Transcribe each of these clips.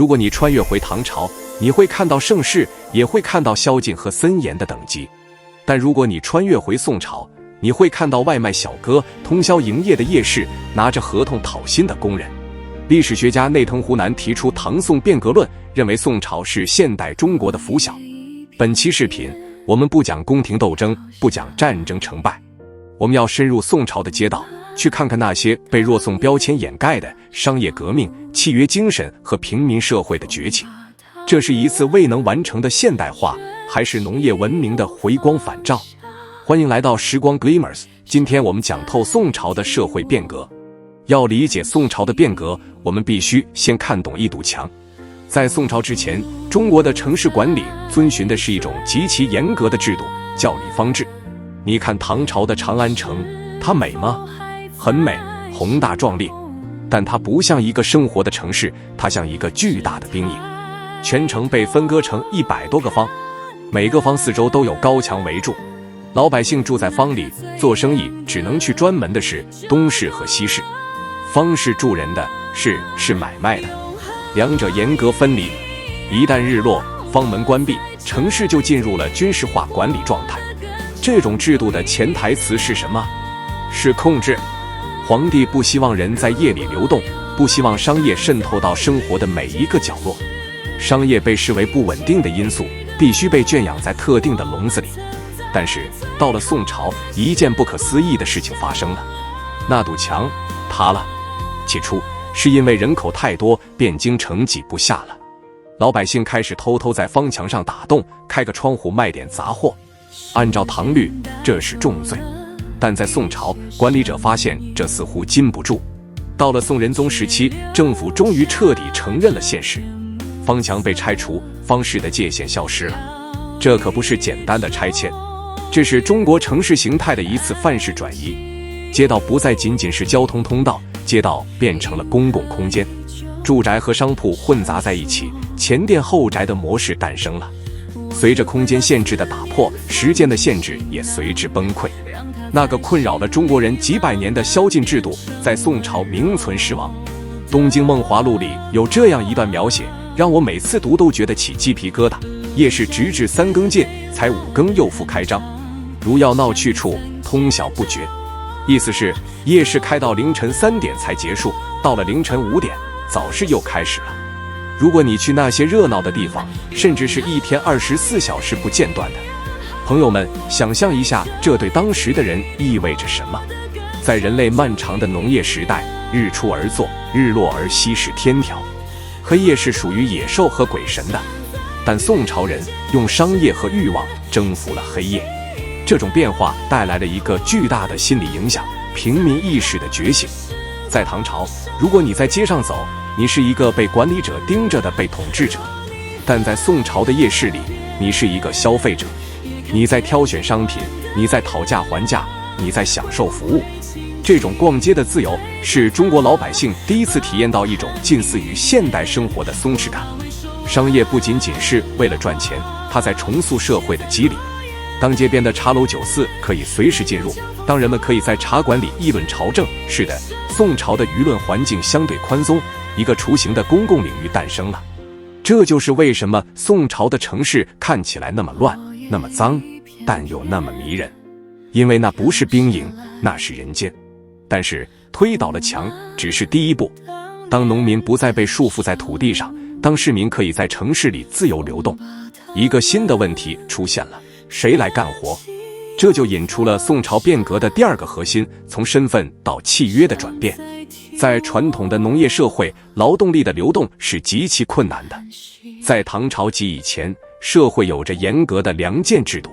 如果你穿越回唐朝，你会看到盛世，也会看到宵禁和森严的等级。但如果你穿越回宋朝，你会看到外卖小哥、通宵营业的夜市，拿着合同讨薪的工人。历史学家内藤湖南提出唐宋变革论，认为宋朝是现代中国的拂晓。本期视频，我们不讲宫廷斗争，不讲战争成败，我们要深入宋朝的街道，去看看那些被弱宋标签掩盖的商业革命、契约精神和平民社会的崛起。这是一次未能完成的现代化，还是农业文明的回光返照？欢迎来到时光 Glimmers， 今天我们讲透宋朝的社会变革。要理解宋朝的变革，我们必须先看懂一堵墙。在宋朝之前，中国的城市管理遵循的是一种极其严格的制度，叫礼方制。你看唐朝的长安城，它美吗？很美，宏大壮丽，但它不像一个生活的城市，它像一个巨大的兵营。全城被分割成100多个坊，每个坊四周都有高墙围住，老百姓住在坊里，做生意只能去专门的市，东市和西市。坊是住人的，市是买卖的，两者严格分离。一旦日落，坊门关闭，城市就进入了军事化管理状态。这种制度的潜台词是什么？是控制。皇帝不希望人在夜里流动，不希望商业渗透到生活的每一个角落。商业被视为不稳定的因素，必须被圈养在特定的笼子里。但是到了宋朝，一件不可思议的事情发生了，那堵墙塌了。起初是因为人口太多，汴京城挤不下了，老百姓开始偷偷在坊墙上打洞，开个窗户卖点杂货。按照唐律，这是重罪。但在宋朝，管理者发现这似乎禁不住。到了宋仁宗时期，政府终于彻底承认了现实，坊墙被拆除，坊市的界限消失了。这可不是简单的拆迁，这是中国城市形态的一次范式转移。街道不再仅仅是交通通道，街道变成了公共空间，住宅和商铺混杂在一起，前店后宅的模式诞生了。随着空间限制的打破，时间的限制也随之崩溃。那个困扰了中国人几百年的宵禁制度，在宋朝名存实亡。《东京梦华录》里有这样一段描写，让我每次读都觉得起鸡皮疙瘩。夜市直至3更尽，才5更又复开张，如要闹去处，通晓不绝。意思是夜市开到凌晨3点才结束，到了凌晨5点，早市又开始了。如果你去那些热闹的地方，甚至是一天24小时不间断的。朋友们，想象一下，这对当时的人意味着什么？在人类漫长的农业时代，日出而作，日落而息是天条，黑夜是属于野兽和鬼神的。但宋朝人用商业和欲望征服了黑夜，这种变化带来了一个巨大的心理影响，平民意识的觉醒。在唐朝，如果你在街上走，你是一个被管理者盯着的被统治者；但在宋朝的夜市里，你是一个消费者，你在挑选商品，你在讨价还价，你在享受服务。这种逛街的自由，是中国老百姓第一次体验到一种近似于现代生活的松弛感。商业不仅仅是为了赚钱，它在重塑社会的机理。当街边的茶楼酒肆可以随时进入，当人们可以在茶馆里议论朝政，是的，宋朝的舆论环境相对宽松，一个雏形的公共领域诞生了。这就是为什么宋朝的城市看起来那么乱，那么脏，但又那么迷人。因为那不是兵营，那是人间。但是推倒了墙只是第一步，当农民不再被束缚在土地上，当市民可以在城市里自由流动，一个新的问题出现了，谁来干活？这就引出了宋朝变革的第二个核心，从身份到契约的转变。在传统的农业社会，劳动力的流动是极其困难的。在唐朝及以前，社会有着严格的良贱制度。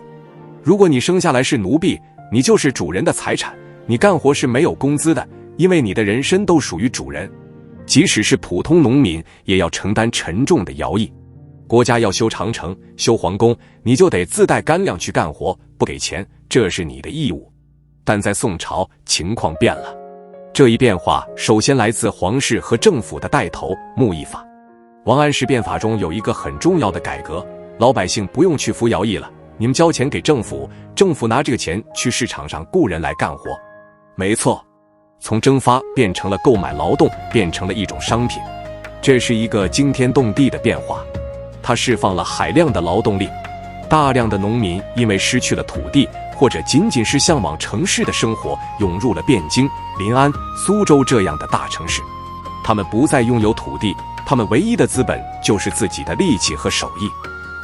如果你生下来是奴婢，你就是主人的财产，你干活是没有工资的，因为你的人身都属于主人。即使是普通农民，也要承担沉重的徭役。国家要修长城、修皇宫，你就得自带干粮去干活，不给钱，这是你的义务。但在宋朝，情况变了。这一变化首先来自皇室和政府的带头，牧役法。王安石变法中有一个很重要的改革，老百姓不用去服徭役了，你们交钱给政府，政府拿这个钱去市场上雇人来干活。没错，从征发变成了购买劳动，变成了一种商品。这是一个惊天动地的变化，它释放了海量的劳动力，大量的农民因为失去了土地，或者仅仅是向往城市的生活，涌入了汴京、临安、苏州这样的大城市。他们不再拥有土地，他们唯一的资本就是自己的力气和手艺。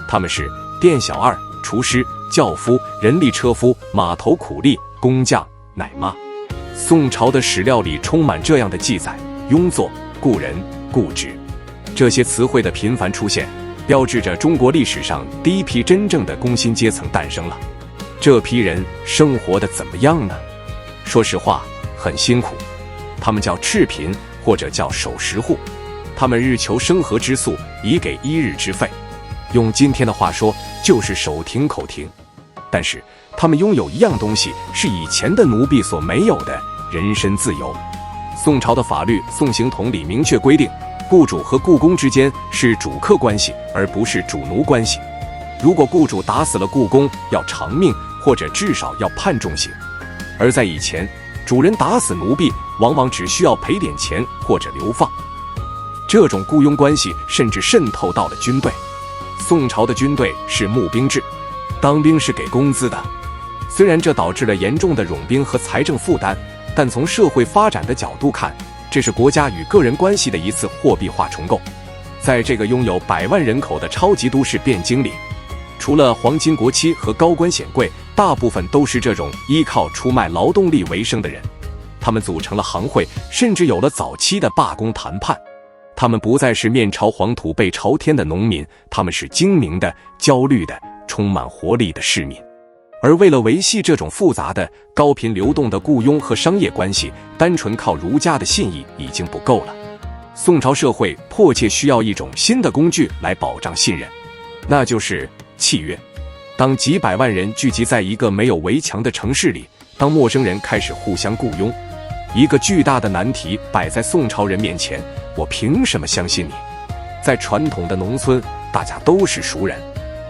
他们是店小二、厨师、轿夫、人力车夫、码头苦力、工匠、奶妈。宋朝的史料里充满这样的记载：庸作、故人、故职。这些词汇的频繁出现，标志着中国历史上第一批真正的工薪阶层诞生了。这批人生活的怎么样呢？说实话，很辛苦。他们叫赤贫，或者叫守时户。他们日求生活之素，以给一日之费。用今天的话说，就是手停口停。但是他们拥有一样东西，是以前的奴婢所没有的人身自由。宋朝的法律《宋刑统》里明确规定，雇主和雇工之间是主客关系，而不是主奴关系。如果雇主打死了雇工，要偿命，或者至少要判重刑。而在以前，主人打死奴婢，往往只需要赔点钱或者流放。这种雇佣关系甚至渗透到了军队。宋朝的军队是募兵制，当兵是给工资的。虽然这导致了严重的冗兵和财政负担，但从社会发展的角度看，这是国家与个人关系的一次货币化重构。在这个拥有100万人口的超级都市汴京里，除了皇亲国戚和高官显贵，大部分都是这种依靠出卖劳动力为生的人。他们组成了行会，甚至有了早期的罢工谈判。他们不再是面朝黄土背朝天的农民，他们是精明的、焦虑的、充满活力的市民。而为了维系这种复杂的、高频流动的雇佣和商业关系，单纯靠儒家的信义已经不够了。宋朝社会迫切需要一种新的工具来保障信任，那就是契约。当几百万人聚集在一个没有围墙的城市里，当陌生人开始互相雇佣，一个巨大的难题摆在宋朝人面前：我凭什么相信你？在传统的农村，大家都是熟人。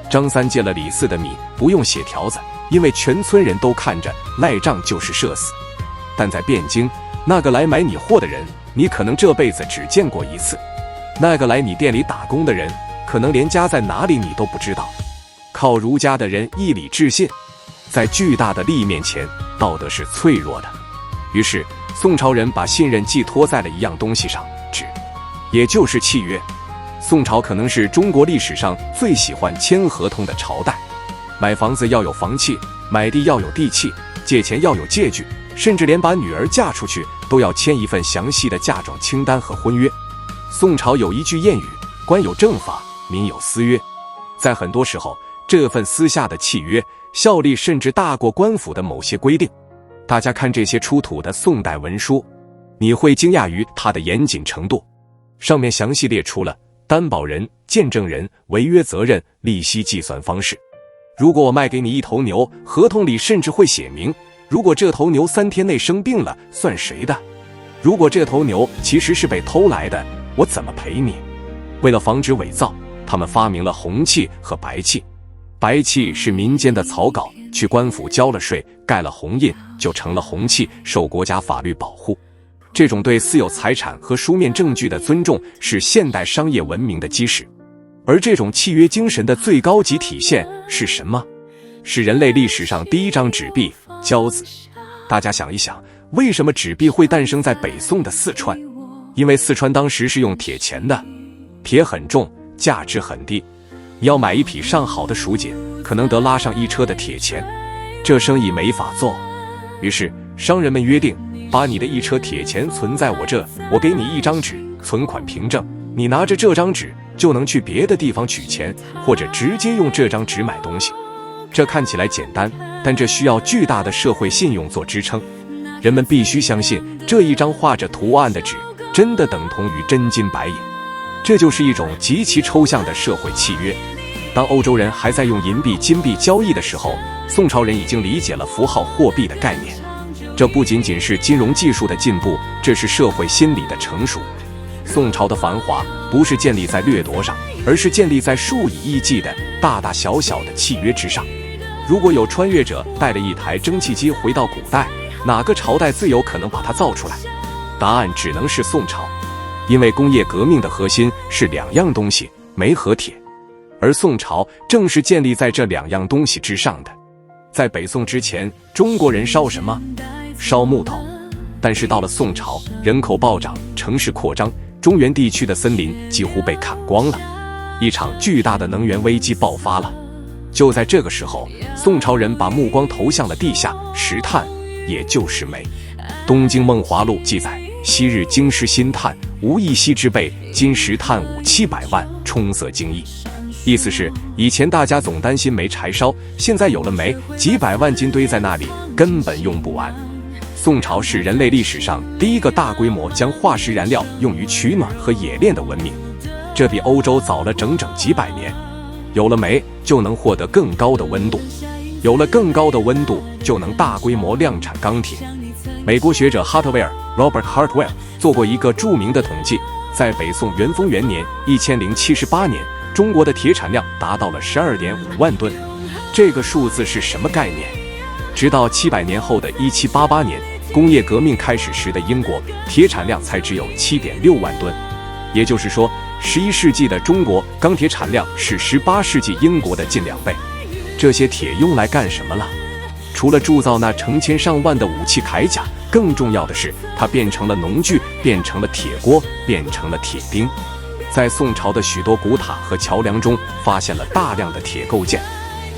张三借了李四的米，不用写条子，因为全村人都看着，赖账就是社死。但在汴京，那个来买你货的人，你可能这辈子只见过一次；那个来你店里打工的人，可能连家在哪里你都不知道。靠儒家的人义理致信，在巨大的利益面前，道德是脆弱的。于是宋朝人把信任寄托在了一样东西上，纸，也就是契约。宋朝可能是中国历史上最喜欢签合同的朝代。买房子要有房契，买地要有地契，借钱要有借据，甚至连把女儿嫁出去都要签一份详细的嫁妆清单和婚约。宋朝有一句谚语：官有正法，民有私约。在很多时候，这份私下的契约效力甚至大过官府的某些规定。大家看这些出土的宋代文书，你会惊讶于它的严谨程度。上面详细列出了担保人、见证人、违约责任、利息计算方式。如果我卖给你一头牛，合同里甚至会写明，如果这头牛3天内生病了，算谁的？如果这头牛其实是被偷来的，我怎么赔你？为了防止伪造，他们发明了红契和白契。白契是民间的草稿，去官府交了税，盖了红印，就成了红契，受国家法律保护。这种对私有财产和书面证据的尊重，是现代商业文明的基石。而这种契约精神的最高级体现是什么？是人类历史上第一张纸币——交子。大家想一想，为什么纸币会诞生在北宋的四川？因为四川当时是用铁钱的，铁很重，价值很低。你要买一匹上好的蜀锦，可能得拉上一车的铁钱，这生意没法做。于是商人们约定，把你的一车铁钱存在我这，我给你一张纸，存款凭证，你拿着这张纸就能去别的地方取钱，或者直接用这张纸买东西。这看起来简单，但这需要巨大的社会信用做支撑。人们必须相信，这一张画着图案的纸真的等同于真金白银。这就是一种极其抽象的社会契约。当欧洲人还在用银币、金币交易的时候，宋朝人已经理解了符号货币的概念。这不仅仅是金融技术的进步，这是社会心理的成熟。宋朝的繁华不是建立在掠夺上，而是建立在数以亿计的大大小小的契约之上。如果有穿越者带了一台蒸汽机回到古代，哪个朝代最有可能把它造出来？答案只能是宋朝。因为工业革命的核心是2样东西，煤和铁，而宋朝正是建立在这2样东西之上的。在北宋之前，中国人烧什么？烧木头。但是到了宋朝，人口暴涨，城市扩张，中原地区的森林几乎被砍光了，一场巨大的能源危机爆发了。就在这个时候，宋朝人把目光投向了地下石炭，也就是煤。《东京梦华录》记载，昔日京师新炭，无一息之备，今石炭500-700万，充塞京邑。意思是，以前大家总担心没柴烧，现在有了煤，几百万斤堆在那里，根本用不完。宋朝是人类历史上第一个大规模将化石燃料用于取暖和冶炼的文明，这比欧洲早了整整几百年。有了煤，就能获得更高的温度，有了更高的温度，就能大规模量产钢铁。美国学者哈特威尔 Robert Hartwell 做过一个著名的统计，在北宋元丰元年1078年，中国的铁产量达到了12.5万吨。这个数字是什么概念？直到700年后的1788年，工业革命开始时的英国，铁产量才只有7.6万吨。也就是说，11世纪的中国钢铁产量是18世纪英国的近2倍。这些铁用来干什么了？除了铸造那成千上万的武器铠甲，更重要的是，它变成了农具，变成了铁锅，变成了铁钉。在宋朝的许多古塔和桥梁中，发现了大量的铁构件，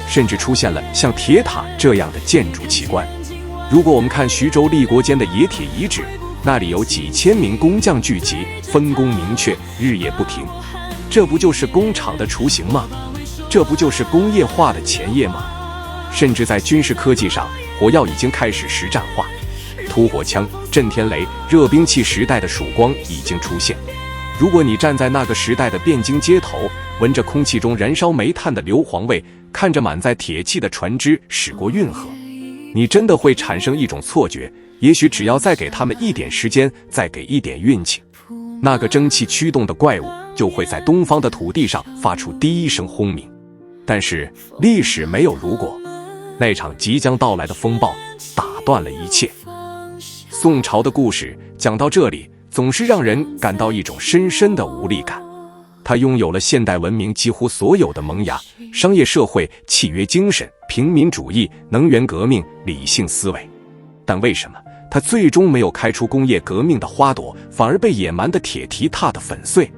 甚至出现了像铁塔这样的建筑奇观。如果我们看徐州立国间的冶铁遗址，那里有几千名工匠聚集，分工明确，日夜不停。这不就是工厂的雏形吗？这不就是工业化的前夜吗？甚至在军事科技上，火药已经开始实战化，突火枪、震天雷、热兵器时代的曙光已经出现。如果你站在那个时代的汴京街头，闻着空气中燃烧煤炭的硫磺味，看着满载铁器的船只驶过运河，你真的会产生一种错觉，也许只要再给他们一点时间，再给一点运气，那个蒸汽驱动的怪物就会在东方的土地上发出第一声轰鸣。但是历史没有如果，那场即将到来的风暴打断了一切。宋朝的故事讲到这里，总是让人感到一种深深的无力感。它拥有了现代文明几乎所有的萌芽：商业社会、契约精神、平民主义、能源革命、理性思维。但为什么它最终没有开出工业革命的花朵，反而被野蛮的铁蹄踏得粉碎？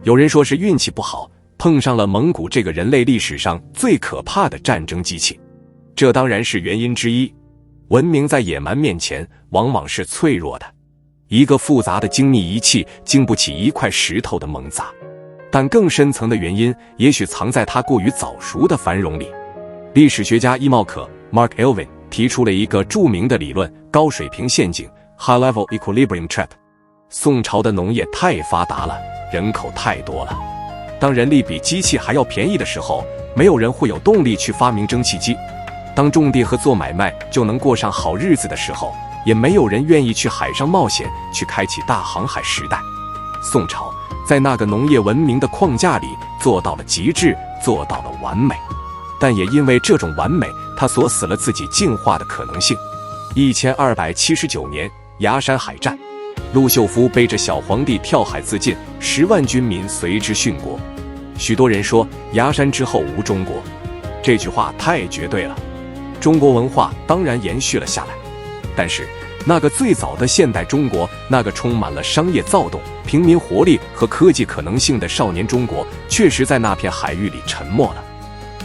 有人说是运气不好，碰上了蒙古这个人类历史上最可怕的战争机器。这当然是原因之一。文明在野蛮面前往往是脆弱的，一个复杂的精密仪器经不起一块石头的猛砸。但更深层的原因也许藏在它过于早熟的繁荣里。历史学家伊茂可 Mark Elvin 提出了一个著名的理论，高水平陷阱 High Level Equilibrium Trap。 宋朝的农业太发达了，人口太多了，当人力比机器还要便宜的时候，没有人会有动力去发明蒸汽机。当种地和做买卖就能过上好日子的时候，也没有人愿意去海上冒险，去开启大航海时代。宋朝在那个农业文明的框架里做到了极致，做到了完美。但也因为这种完美，它锁死了自己进化的可能性。1279年崖山海战，陆秀夫背着小皇帝跳海自尽，10万军民随之殉国。许多人说崖山之后无中国，这句话太绝对了。中国文化当然延续了下来，但是那个最早的现代中国，那个充满了商业躁动、平民活力和科技可能性的少年中国，确实在那片海域里沉没了。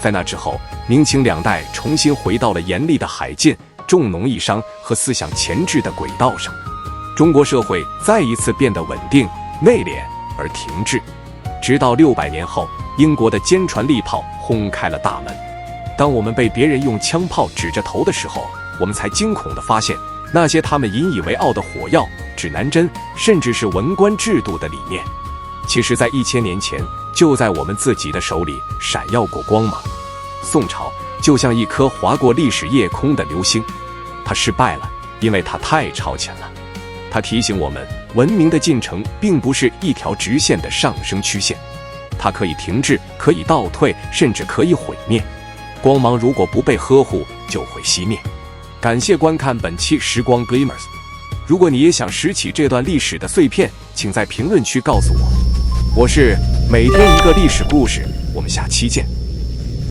在那之后，明清2代重新回到了严厉的海禁、重农抑商和思想前置的轨道上，中国社会再一次变得稳定、内敛而停滞。直到600年后，英国的坚船利炮轰开了大门。当我们被别人用枪炮指着头的时候，我们才惊恐地发现，那些他们引以为傲的火药、指南针，甚至是文官制度的理念，其实在1000年前就在我们自己的手里闪耀过光芒。宋朝就像一颗划过历史夜空的流星，它失败了，因为它太超前了。它提醒我们，文明的进程并不是一条直线的上升曲线，它可以停滞，可以倒退，甚至可以毁灭。光芒如果不被呵护，就会熄灭。感谢观看本期时光 Glimmers。如果你也想拾起这段历史的碎片，请在评论区告诉我。我是每天一个历史故事，我们下期见。